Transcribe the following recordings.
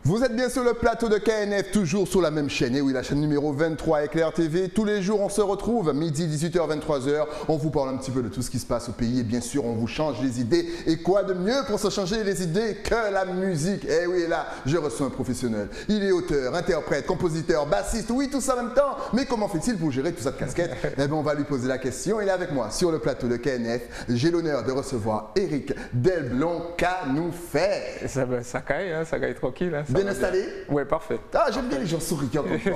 Vous êtes bien sur le plateau de KNF, toujours sur la même chaîne. Et oui, la chaîne numéro 23 Éclair TV. Tous les jours, on se retrouve, midi, 18h, 23h. On vous parle un petit peu de tout ce qui se passe au pays. Et bien sûr, on vous change les idées. Et quoi de mieux pour se changer les idées que la musique? Et oui, là, je reçois un professionnel. Il est auteur, interprète, compositeur, bassiste, oui, tout ça en même temps. Mais comment fait-il pour gérer toute cette casquette? Eh bien, on va lui poser la question. Il est avec moi sur le plateau de KNF. J'ai l'honneur de recevoir Eric Delblond. Qu'a nous fait? Ça caille tranquille. Hein, bien installé? Ouais, parfait. Ah, j'aime bien les gens souriants comme toi.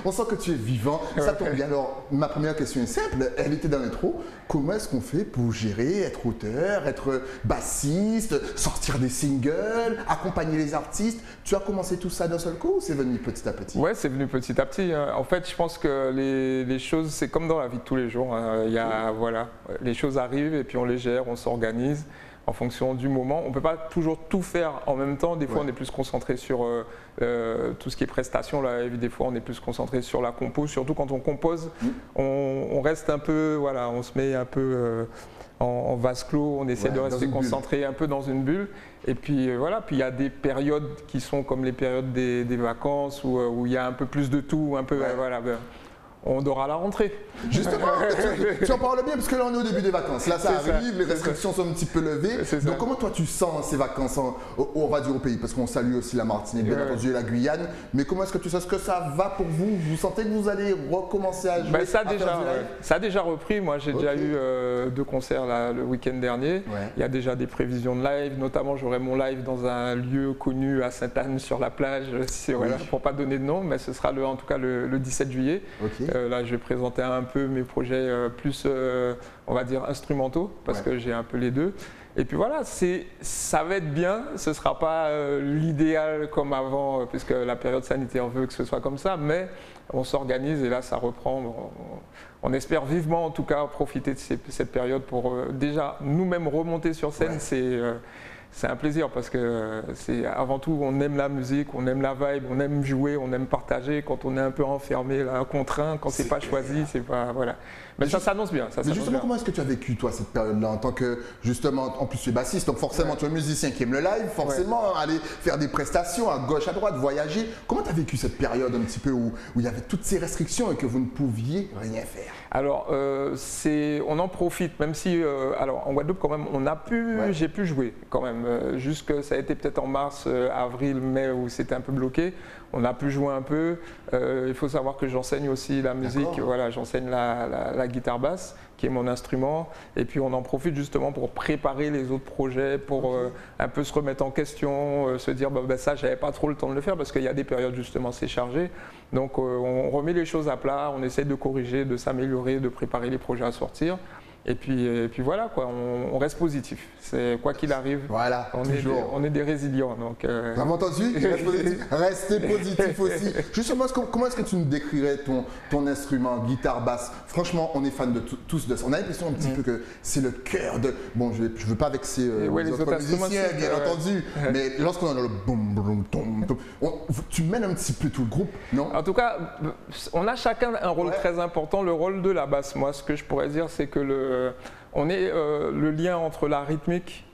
On sent que tu es vivant. Ça tombe bien. Alors, ma première question est simple. Elle était dans l'intro. Comment est-ce qu'on fait pour gérer, être auteur, être bassiste, sortir des singles, accompagner les artistes? Tu as commencé tout ça d'un seul coup ou c'est venu petit à petit? Ouais, c'est venu petit à petit. En fait, je pense que les choses, c'est comme dans la vie de tous les jours. Voilà, les choses arrivent et puis on les gère, on s'organise en fonction du moment. On ne peut pas toujours tout faire en même temps. Des fois, on est plus concentré sur tout ce qui est prestations. Là, des fois, on est plus concentré sur la compo. Surtout quand on compose, on reste un peu, voilà, on se met un peu en vase clos. On essaie de rester concentré un peu dans une bulle. Et puis voilà, puis il y a des périodes qui sont comme les périodes des vacances où il y a un peu plus de tout, un peu, voilà. On dort à la rentrée. Justement, tu en parles bien parce que là on est au début des vacances. Là ça arrive, les restrictions sont un petit peu levées. Donc comment toi tu sens ces vacances, on va dire au pays, parce qu'on salue aussi la Martinique, bien entendu, et la Guyane. Mais comment est-ce que tu sais que ça va pour vous? Vous sentez que vous allez recommencer à jouer? Ça a déjà repris. Moi j'ai déjà eu 2 concerts là, le week-end dernier. Il y a déjà des prévisions de live. Notamment j'aurai mon live dans un lieu connu à Sainte-Anne sur la plage. Voilà, pour ne pas donner de nom, mais ce sera en tout cas le 17 juillet. Là, je vais présenter un peu mes projets plus, on va dire, instrumentaux, parce que j'ai un peu les deux. Et puis voilà, ça va être bien, ce ne sera pas l'idéal comme avant, puisque la période sanitaire veut que ce soit comme ça, mais on s'organise et là, ça reprend. On espère vivement, en tout cas, profiter de cette période pour déjà nous-mêmes remonter sur scène. C'est un plaisir parce que c'est avant tout, on aime la musique, on aime la vibe, on aime jouer, on aime partager. Quand on est un peu enfermé, là, contraint, quand c'est pas choisi, c'est pas voilà. Mais ça s'annonce bien. Mais justement, comment est-ce que tu as vécu toi cette période-là en tant que justement, en plus tu es bassiste, donc forcément tu es un musicien qui aime le live, forcément aller faire des prestations à gauche, à droite, voyager. Comment tu as vécu cette période un petit peu où il y avait toutes ces restrictions et que vous ne pouviez rien faire? Alors on en profite, même si alors en Guadeloupe quand même j'ai pu jouer quand même. Jusque ça a été peut-être en mars, avril, mai où c'était un peu bloqué. On a pu jouer un peu. Il faut savoir que j'enseigne aussi la musique. Voilà, j'enseigne la guitare basse, qui est mon instrument. Et puis on en profite justement pour préparer les autres projets, pour un peu se remettre en question, se dire ça, j'avais pas trop le temps de le faire parce qu'il y a des périodes justement c'est chargé. Donc on remet les choses à plat, on essaie de corriger, de s'améliorer, de préparer les projets à sortir. Et puis voilà, quoi, on reste positif. C'est quoi qu'il arrive, voilà, on est des résilients. Donc, vous avez entendu? Restez positif aussi. Justement, comment est-ce que tu nous décrirais ton instrument, guitare, basse? Franchement, on est fan de tous de ça. On a l'impression un petit peu que c'est le cœur de... Bon, je ne veux pas vexer les autres musiciens, bien entendu, mais lorsqu'on a le boum, boum, boum, tu mènes un petit peu tout le groupe, non? En tout cas, on a chacun un rôle très important, le rôle de la basse. Moi, ce que je pourrais dire, c'est que on est le lien entre la rythmique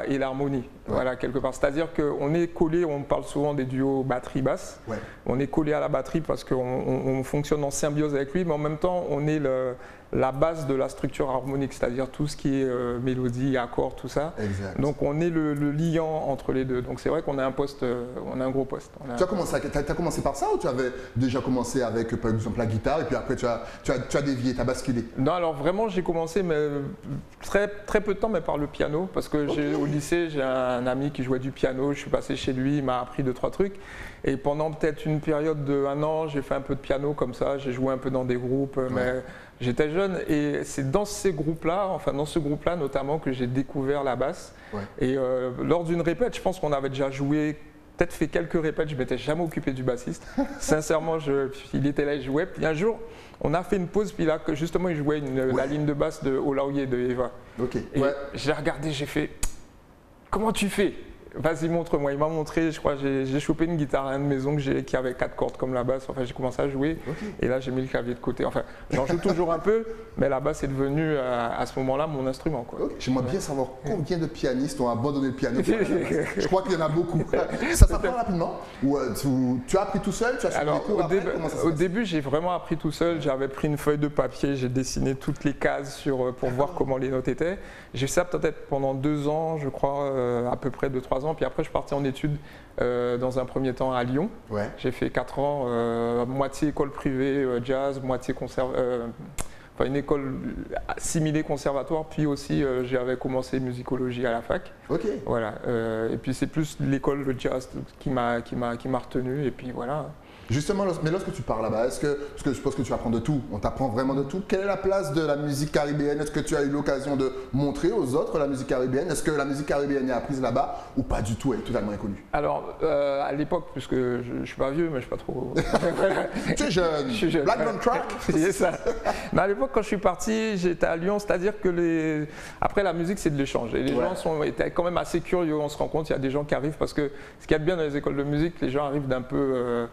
et l'harmonie, voilà, quelque part. C'est-à-dire qu'on est collé, on parle souvent des duos batterie-basse, on est collé à la batterie parce qu'on fonctionne en symbiose avec lui, mais en même temps, on est la base de la structure harmonique, c'est-à-dire tout ce qui est mélodie, accord, tout ça. Exact. Donc on est le liant entre les deux. Donc c'est vrai qu'on a un poste, on a un gros poste. Tu as commencé par ça ou tu avais déjà commencé avec par exemple la guitare et puis après tu as dévié, tu as basculé? Non, alors vraiment j'ai commencé mais très peu de temps mais par le piano parce que au lycée j'ai un ami qui jouait du piano, je suis passé chez lui, il m'a appris 2-3 trucs et pendant peut-être une période de 1 an j'ai fait un peu de piano comme ça, j'ai joué un peu dans des groupes mais j'étais jeune et c'est dans ces groupes-là, enfin dans ce groupe-là notamment que j'ai découvert la basse. Et lors d'une répète, je pense qu'on avait déjà joué peut-être fait quelques répètes, je ne m'étais jamais occupé du bassiste. Sincèrement, il était là, il jouait. Puis un jour, on a fait une pause, puis là, justement, il jouait la ligne de basse de Olaoye de Eva. Et j'ai regardé, j'ai fait, comment tu fais? Vas-y, montre-moi. Il m'a montré, je crois, j'ai chopé une guitare à la maison qui avait 4 cordes comme la basse. Enfin, j'ai commencé à jouer et là, j'ai mis le clavier de côté. Enfin, j'en joue toujours un peu, mais la basse est devenue à ce moment-là mon instrument. J'aimerais bien savoir combien de pianistes ont abandonné le piano. Je crois qu'il y en a beaucoup. Ça s'apprend rapidement? Ou tu as appris tout seul? Tu as suivi des cours après? Au début, j'ai vraiment appris tout seul. J'avais pris une feuille de papier, j'ai dessiné toutes les cases pour voir comment les notes étaient. J'ai fait ça peut-être pendant 2 ans, je crois, à peu près 2-3 ans. Puis après, je suis parti en études dans un premier temps à Lyon. J'ai fait 4 ans, moitié école privée jazz, moitié une école assimilée conservatoire. Puis aussi, j'avais commencé musicologie à la fac. Voilà. Et puis c'est plus l'école de jazz qui m'a retenu. Et puis voilà. Justement, mais lorsque tu pars là-bas, parce que je suppose que tu apprends de tout, on t'apprend vraiment de tout. Quelle est la place de la musique caribéenne? Est-ce que tu as eu l'occasion de montrer aux autres la musique caribéenne? Est-ce que la musique caribéenne est apprise là-bas ou pas du tout, elle est totalement inconnue? Alors, à l'époque, puisque je ne suis pas vieux, mais je ne suis pas trop… Tu es jeune, je suis jeune. Black on track. C'est ça. Mais à l'époque, quand je suis parti, j'étais à Lyon, c'est-à-dire que après la musique, c'est de l'échange. Et les gens étaient quand même assez curieux, on se rend compte, il y a des gens qui arrivent, parce que ce qu'il y a de bien dans les écoles de musique, les gens arrivent d'un peu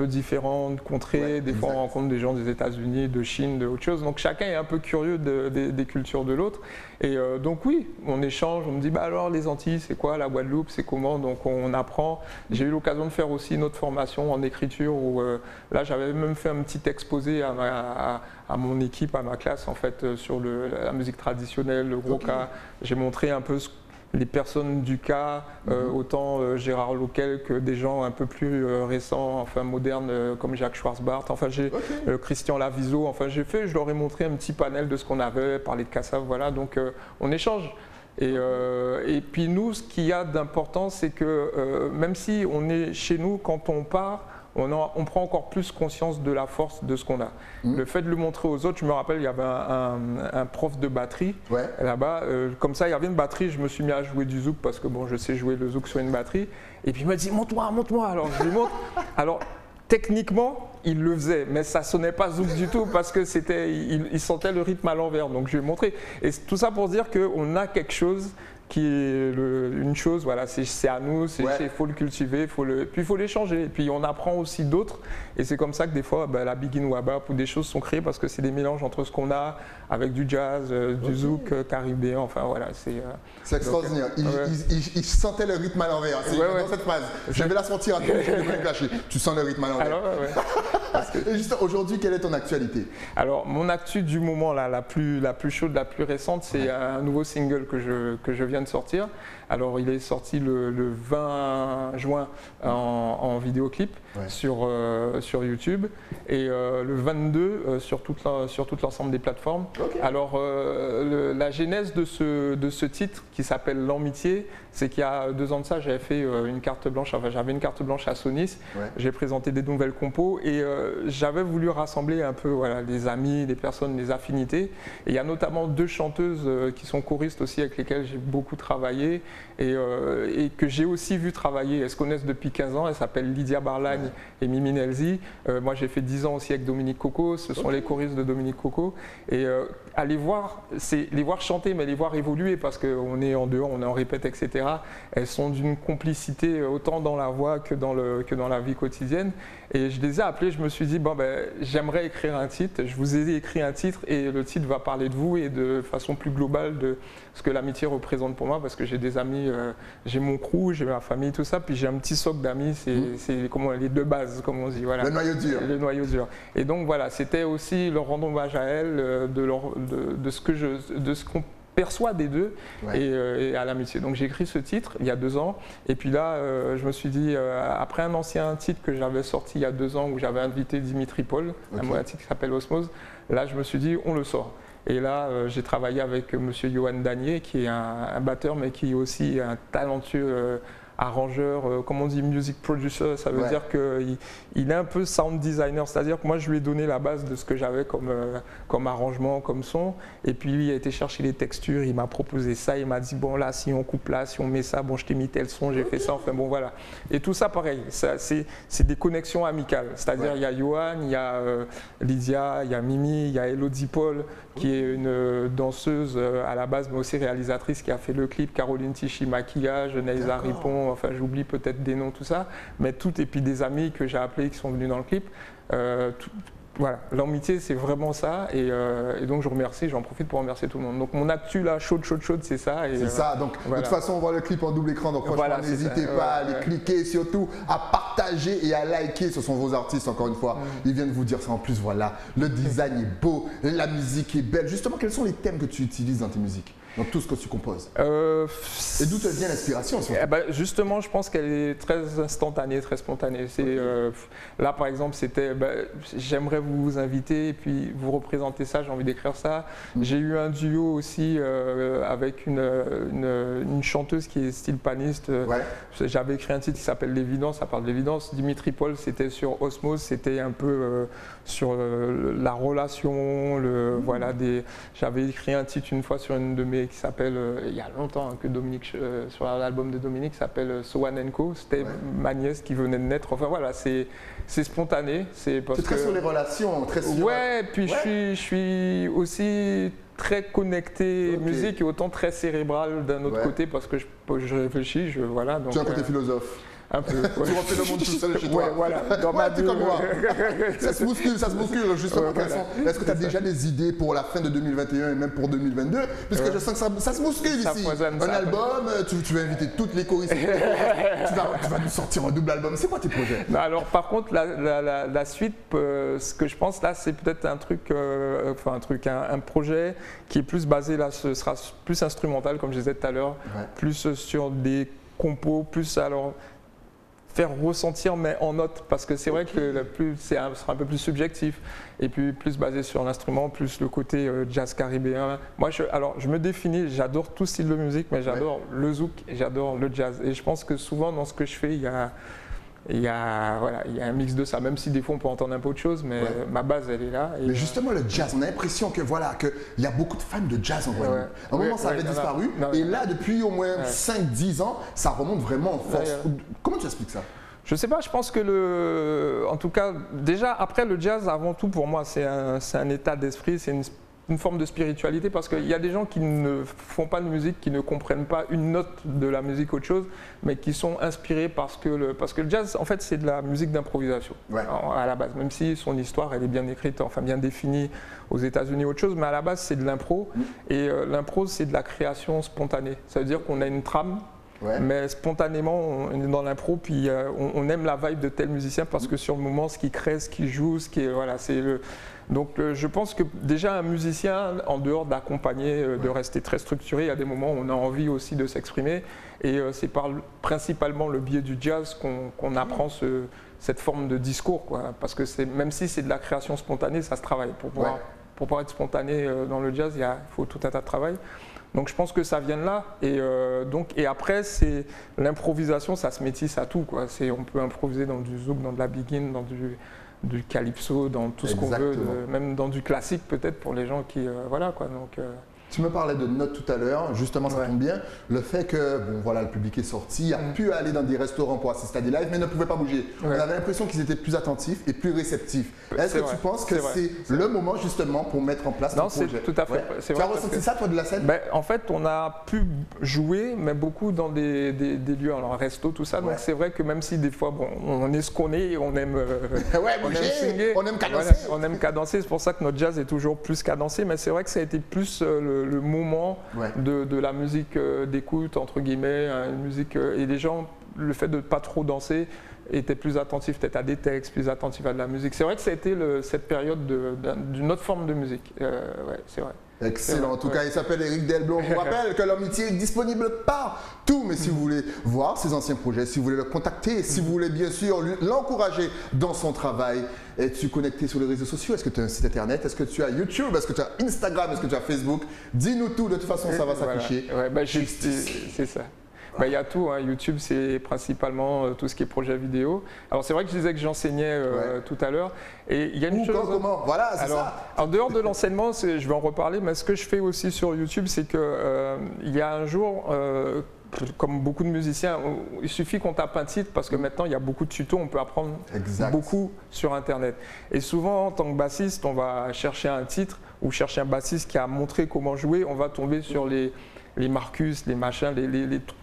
différentes contrées, des fois on rencontre des gens des États-Unis, de Chine, de autre chose, donc chacun est un peu curieux des cultures de l'autre, et donc oui, on échange, on me dit bah alors les Antilles c'est quoi, la Guadeloupe c'est comment, donc on apprend. J'ai eu l'occasion de faire aussi une autre formation en écriture où là j'avais même fait un petit exposé à mon équipe, à ma classe en fait, sur la musique traditionnelle, le gros cas. J'ai montré un peu les personnes du cas, autant Gérard Loquel que des gens un peu plus récents, enfin modernes, comme Jacques Schwarzbart, enfin j'ai Christian Laviso, enfin je leur ai montré un petit panel de ce qu'on avait, parlé de Kassav, voilà, donc on échange. Et puis nous, ce qu'il y a d'important, c'est que même si on est chez nous, quand on part, on prend encore plus conscience de la force de ce qu'on a. Le fait de le montrer aux autres, je me rappelle, il y avait un prof de batterie là-bas, comme ça, il y avait une batterie, je me suis mis à jouer du zouk parce que bon, je sais jouer le zouk sur une batterie, et puis il m'a dit montre-moi, montre-moi, alors je lui montre. Alors techniquement, il le faisait, mais ça sonnait pas zouk du tout parce que il sentait le rythme à l'envers, donc je lui ai montré. Et tout ça pour dire qu'on a quelque chose qui est une chose, voilà, c'est à nous, il faut le cultiver, puis il faut l'échanger, et puis on apprend aussi d'autres, et c'est comme ça que des fois la Biguine Wabap ou des choses sont créées parce que c'est des mélanges entre ce qu'on a avec du jazz, du zouk caribéen, enfin voilà. C'est extraordinaire, il sentait le rythme à l'envers, c'est dans cette phrase, je vais la sentir à tout le tu sens le rythme à l'envers. Et juste aujourd'hui, quelle est ton actualité? Alors mon actu du moment, là, la plus chaude, la plus récente, c'est un nouveau single que je viens de sortir. Alors il est sorti le 20 juin en vidéoclip sur YouTube et le 22 sur tout l'ensemble des plateformes. Alors la genèse de ce titre qui s'appelle L'Amitié, c'est qu'il y a 2 ans de ça, j'avais fait une carte blanche, enfin j'avais une carte blanche à Sonis, j'ai présenté des nouvelles compos et j'avais voulu rassembler un peu les amis, les personnes, les affinités. Et il y a notamment 2 chanteuses qui sont choristes aussi avec lesquelles j'ai beaucoup travaillé et que j'ai aussi vu travailler. Elles se connaissent depuis 15 ans, elles s'appellent Lydia Barlagne et Mimi Nelzi. Moi j'ai fait 10 ans aussi avec Dominique Coco, ce sont les choristes de Dominique Coco. Et à les voir chanter, mais les voir évoluer parce qu'on est en dehors, on est en répète, etc. Elles sont d'une complicité autant dans la voix que dans la vie quotidienne. Et je les ai appelées, je me suis dit, bon, j'aimerais écrire un titre, je vous ai écrit un titre et le titre va parler de vous et de façon plus globale de ce que l'amitié représente pour moi parce que j'ai des amis, j'ai mon crew, j'ai ma famille, tout ça, puis j'ai un petit socle d'amis, c'est les 2 bases, comme on dit. Voilà. Le noyau dur. Le noyau dur. Et donc voilà, c'était aussi leur rendre hommage à elles, de ce qu'on perçoit des 2 et à l'amitié. Donc j'ai écrit ce titre il y a 2 ans et puis là je me suis dit après un ancien titre que j'avais sorti il y a 2 ans où j'avais invité Dimitri Paul, un titre qui s'appelle Osmose, là je me suis dit on le sort. Et là j'ai travaillé avec monsieur Johan Danier qui est un batteur mais qui est aussi un talentueux arrangeur, comme on dit music producer, ça veut dire qu'il est un peu sound designer, c'est-à-dire que moi je lui ai donné la base de ce que j'avais comme arrangement, comme son, et puis lui il a été chercher les textures, il m'a proposé ça, il m'a dit bon là si on coupe là, si on met ça, bon je t'ai mis tel son, j'ai fait ça, enfin bon voilà. Et tout ça pareil, c'est des connexions amicales, c'est-à-dire il y a Johan, il y a Lydia, il y a Mimi, il y a Elodie Paul qui est une danseuse à la base mais aussi réalisatrice qui a fait le clip, Caroline Tichy maquillage, Neisa Ripon, enfin j'oublie peut-être des noms, tout ça, mais tout, et puis des amis que j'ai appelés qui sont venus dans le clip. Voilà, l'amitié c'est vraiment ça et donc je remercie, j'en profite pour remercier tout le monde. Donc mon actu là, chaude, c'est ça. C'est ça, donc de toute façon on voit le clip en double écran, donc franchement n'hésitez pas à aller cliquer, surtout à partager et à liker, ce sont vos artistes encore une fois. Ils viennent vous dire ça en plus, voilà, le design est beau, la musique est belle. Justement, quels sont les thèmes que tu utilises dans tes musiques? Dans tout ce que tu composes. Et d'où te vient l'inspiration? Justement, je pense qu'elle est très instantanée, très spontanée. Là, par exemple, c'était j'aimerais vous inviter et puis vous représenter ça, j'ai envie d'écrire ça. J'ai eu un duo aussi avec une chanteuse qui est style paniste. J'avais écrit un titre qui s'appelle L'évidence, ça parle de l'évidence. Dimitri Paul, c'était sur Osmose, c'était un peu sur la relation. Voilà, j'avais écrit un titre une fois sur une de mes qui s'appelle, il y a longtemps que Dominique, sur l'album de Dominique, qui s'appelle So One Co. C'était ma nièce qui venait de naître. Enfin voilà, c'est spontané. C'est très sur les relations, très sur... Ouais, puis je suis aussi très connecté musique et autant très cérébral d'un autre côté parce que je réfléchis, voilà. Donc, tu as un côté philosophe. Un peu. Tu refais le monde tout seul chez toi. Voilà. Dans ma t'es comme moi. Ça se bouscule justement. Est-ce que tu as déjà des idées pour la fin de 2021 et même pour 2022? Puisque je sens que ça se bouscule ici. Un album, tu vas inviter toutes les choristes. tu vas nous sortir un double album. C'est quoi tes projets? Alors par contre, la suite, ce que je pense là, c'est peut-être un projet qui est plus basé là, ce sera plus instrumental, comme je disais tout à l'heure, plus sur des compos, plus alors faire ressentir mais en notes, parce que c'est vrai que sera un peu plus subjectif et puis plus basé sur l'instrument, plus le côté jazz caribéen. Moi je me définis, j'adore tout style de musique, mais j'adore le zouk et j'adore le jazz, et je pense que souvent dans ce que je fais il y a un mix de ça, même si des fois on peut entendre un peu autre chose, mais ma base elle est là. Mais justement le jazz, on a l'impression que il y a beaucoup de fans de jazz en Guadeloupe. À un moment ça avait disparu, et là depuis au moins 5-10 ans, ça remonte vraiment en force. Comment tu expliques ça? Je sais pas, je pense que en tout cas, déjà après le jazz, avant tout pour moi, c'est un état d'esprit, c'est une forme de spiritualité, parce qu'il y a des gens qui ne font pas de musique, qui ne comprennent pas une note de la musique autre chose, mais qui sont inspirés parce que le jazz, en fait, c'est de la musique d'improvisation à la base, même si son histoire, elle est bien écrite, enfin bien définie aux États-Unis autre chose, mais à la base, c'est de l'impro, et l'impro, c'est de la création spontanée. Ça veut dire qu'on a une trame. Mais spontanément, on est dans l'impro, puis on aime la vibe de tel musicien parce que sur le moment, ce qu'il crée, ce qu'il joue, Donc je pense que déjà un musicien, en dehors d'accompagner, de rester très structuré, il y a des moments où on a envie aussi de s'exprimer, et c'est principalement le biais du jazz qu'on apprend cette forme de discours, quoi. Parce que même si c'est de la création spontanée, ça se travaille. Pour pouvoir être spontané dans le jazz, il faut tout un tas de travail. Donc je pense que ça vient de là, et après c'est l'improvisation, ça se métisse à tout, quoi. On peut improviser dans du zouk, dans de la begin, dans du calypso, dans tout ce qu'on veut, même dans du classique peut-être pour les gens qui voilà, quoi. Donc tu me parlais de notes tout à l'heure, justement ça tombe bien, le fait que le public est sorti, a pu aller dans des restaurants pour assister à des lives, mais ne pouvait pas bouger. On avait l'impression qu'ils étaient plus attentifs et plus réceptifs. Est-ce que tu penses que c'est le moment justement pour mettre en place ton projet? Non, c'est tout à fait. Tu as ressenti ça toi de la scène? En fait, on a pu jouer, mais beaucoup dans des lieux, alors resto, tout ça. Donc c'est vrai que même si des fois, on est ce qu'on est, on aime bouger, on aime cadencer. On aime cadencer, c'est pour ça que notre jazz est toujours plus cadencé, mais c'est vrai que ça a été plus le moment de la musique d'écoute, entre guillemets, une musique, et les gens, le fait de ne pas trop danser, étaient plus attentifs peut-être à des textes, plus attentifs à de la musique. C'est vrai que ça a été cette période d'une autre forme de musique, c'est vrai. Excellent, en tout cas il s'appelle Eric Delblond. Je vous rappelle que l'amitié est disponible partout, mais si vous voulez voir ses anciens projets, si vous voulez le contacter, si vous voulez bien sûr l'encourager dans son travail, es-tu connecté sur les réseaux sociaux? Est-ce que tu as un site internet? Est-ce que tu as YouTube? Est-ce que tu as Instagram? Est-ce que tu as Facebook? Dis-nous tout, de toute façon ça va s'afficher. C'est ça. Bah, y a tout, hein. YouTube, c'est principalement tout ce qui est projet vidéo. Alors c'est vrai que je disais que j'enseignais tout à l'heure. Et il y a une chose. Comment? Voilà, c'est ça. En dehors de l'enseignement, je vais en reparler, mais ce que je fais aussi sur YouTube, c'est que il y a un jour. Comme beaucoup de musiciens, il suffit qu'on tape un titre parce que maintenant il y a beaucoup de tutos, on peut apprendre beaucoup sur Internet. Et souvent, en tant que bassiste, on va chercher un titre ou chercher un bassiste qui a montré comment jouer, on va tomber sur les Marcus, les machins,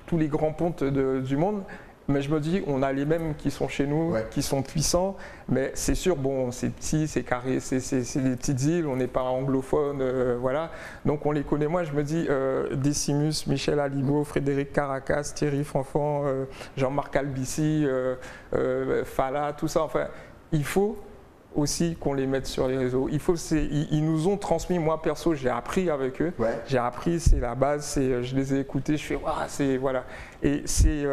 tous les grands pontes du monde. Mais je me dis, on a les mêmes qui sont chez nous, qui sont puissants, mais c'est sûr, bon, c'est petit, c'est carré, c'est des petites îles, on n'est pas anglophone, voilà. Donc on les connaît. Moi, je me dis, Decimus, Michel Alibo, Frédéric Caracas, Thierry Fanfan, Jean-Marc Albici, Fala, tout ça. Enfin, il faut aussi qu'on les mette sur les réseaux. Ils nous ont transmis, moi perso, j'ai appris avec eux. J'ai appris, c'est la base, je les ai écoutés, je fais, c'est voilà. Et c'est,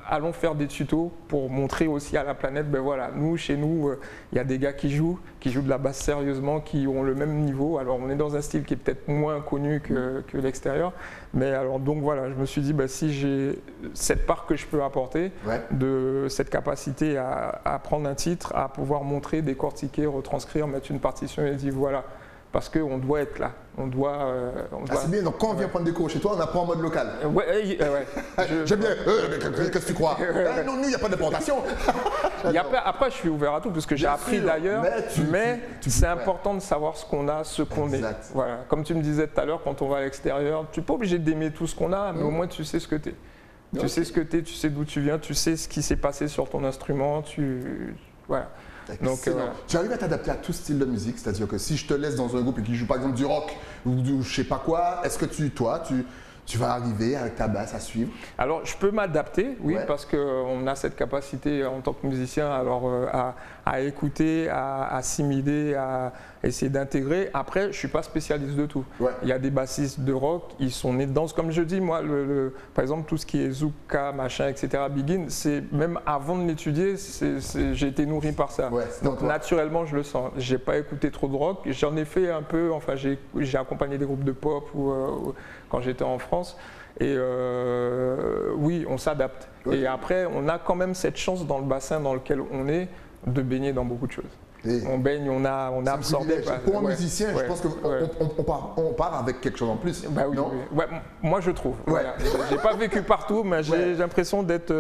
allons faire des tutos pour montrer aussi à la planète, ben voilà, nous, chez nous, il y a des gars qui jouent de la basse sérieusement, qui ont le même niveau. Alors on est dans un style qui est peut-être moins connu que l'extérieur, mais alors donc voilà, je me suis dit, si j'ai cette part que je peux apporter, de cette capacité à prendre un titre, à pouvoir montrer, décortiquer, retranscrire, mettre une partition et dire voilà. Parce qu'on doit être là. On doit c'est bien, donc quand on vient prendre des cours chez toi, on apprend en mode local. J'aime bien. Qu'est-ce que tu crois? Non, nous, il n'y a pas d'importation. Après, je suis ouvert à tout, parce que j'ai appris d'ailleurs. Mais c'est important de savoir ce qu'on a, ce qu'on est. Voilà. Comme tu me disais tout à l'heure, quand on va à l'extérieur, tu n'es pas obligé d'aimer tout ce qu'on a, mais au moins tu sais ce que tu es. Tu sais ce que tu es, tu sais d'où tu viens, tu sais ce qui s'est passé sur ton instrument. Voilà. Donc, tu arrives à t'adapter à tout style de musique, c'est-à-dire que si je te laisse dans un groupe et qui joue par exemple du rock ou je sais pas quoi, est-ce que tu vas arriver avec ta basse à suivre? Alors je peux m'adapter, oui, parce qu'on a cette capacité en tant que musicien à écouter, à assimiler, à essayer d'intégrer. Après, je ne suis pas spécialiste de tout. Il y a des bassistes de rock, ils sont nés dedans. Comme je dis, moi, par exemple, tout ce qui est Zouk-Ka, machin, etc., Begin, c'est même avant de l'étudier, j'ai été nourri par ça. Donc naturellement, je le sens. Je n'ai pas écouté trop de rock. J'en ai fait un peu, enfin, j'ai accompagné des groupes de pop quand j'étais en France. Et oui, on s'adapte. Et après, on a quand même cette chance dans le bassin dans lequel on est de baigner dans beaucoup de choses. On baigne, on a absorbé. Pour un musicien, je pense qu'on part avec quelque chose en plus. Moi je trouve. Voilà. J'ai pas vécu partout, mais j'ai l'impression d'être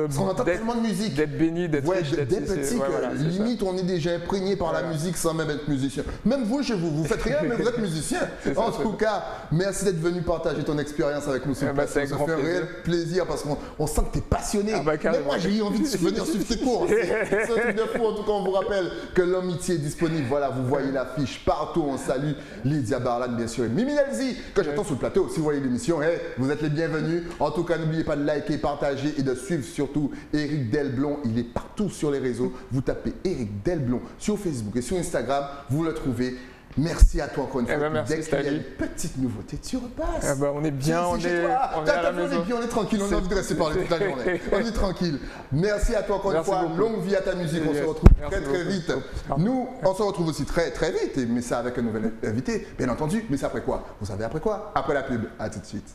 béni, d'être riche, petit. Limite, on est déjà imprégné par la musique sans même être musicien. Même vous, chez vous, vous faites rien, mais vous êtes musicien. En tout cas, merci d'être venu partager ton expérience avec nous. Ça fait un réel plaisir parce qu'on sent que tu es passionné. Même moi, j'ai eu envie de venir suivre tes cours. C'est un truc de fou. En tout cas, on vous rappelle que l'amitié est disponible. Voilà, vous voyez l'affiche partout. On salue Lydia Barlan, bien sûr, et Mimi Nelzi, que j'attends sur le plateau. Si vous voyez l'émission, vous êtes les bienvenus. En tout cas, n'oubliez pas de liker, partager et de suivre surtout Eric Delblond. Il est partout sur les réseaux. Vous tapez Eric Delblond sur Facebook et sur Instagram. Vous le trouvez. Merci à toi encore une fois. Dès qu'il y a une petite nouveauté, tu repasses. On est bien, on est à la maison. On est tranquille, on a envie de rester parler toute la journée. On est tranquille. Merci à toi encore une fois. Longue vie à ta musique. On se retrouve très vite. Nous, on se retrouve aussi très vite. Mais ça avec un nouvel invité, bien entendu. Mais c'est après quoi? Vous savez après quoi? Après la pub. À tout de suite.